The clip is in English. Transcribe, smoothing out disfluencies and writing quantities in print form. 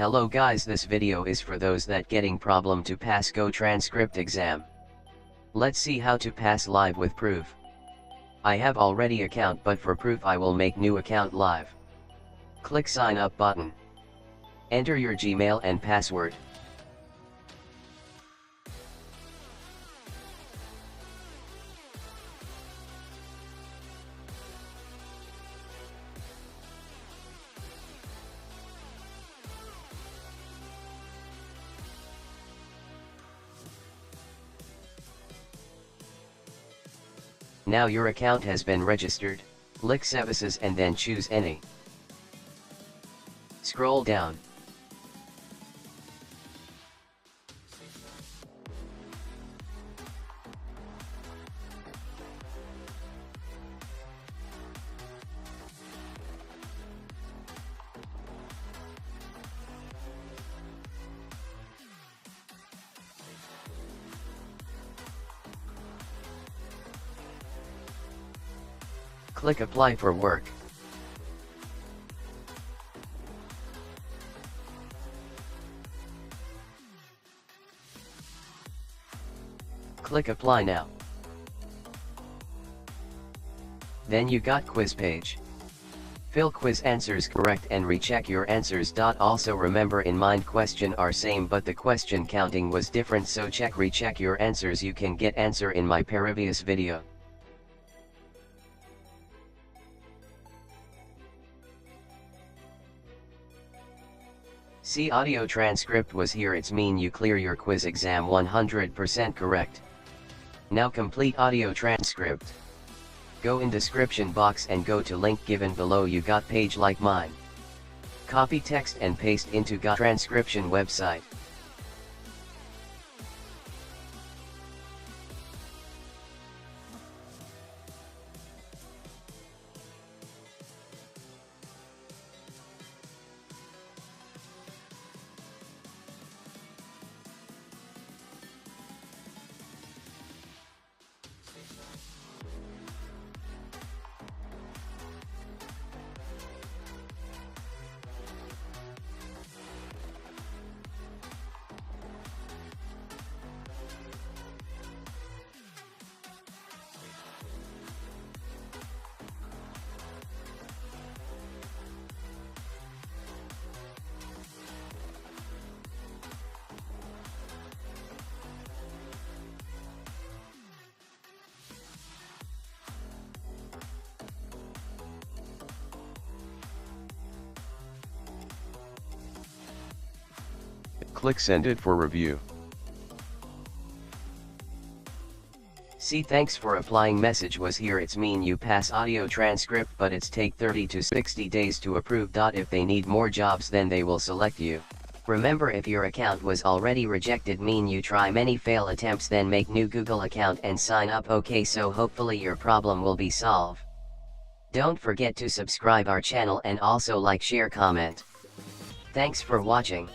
Hello guys, this video is for those that getting problem to pass Go transcript exam. Let's see how to pass live with proof. I have already account, but for proof I will make new account live. Click sign up button. Enter your Gmail and password. Now your account has been registered, click Services and then choose any. Scroll down. Click Apply for work. Click Apply now. Then you got quiz page. Fill quiz answers correct and recheck your answers. Also remember in mind question are same but the question counting was different, so recheck your answers. You can get answer in my previous video. See, audio transcript was here, it's mean you clear your quiz exam 100% correct. Now complete audio transcript. Go in description box and go to link given below. You got page like mine. Copy text and paste into got transcription website. Click Send it for review. See, thanks for applying message was here, it's mean you pass audio transcript, but it's take 30 to 60 days to approve. If they need more jobs then they will select you. Remember, if your account was already rejected mean you try many fail attempts, then make new Google account and sign up. Okay, so hopefully your problem will be solved. Don't forget to subscribe our channel and also like, share, comment. Thanks for watching.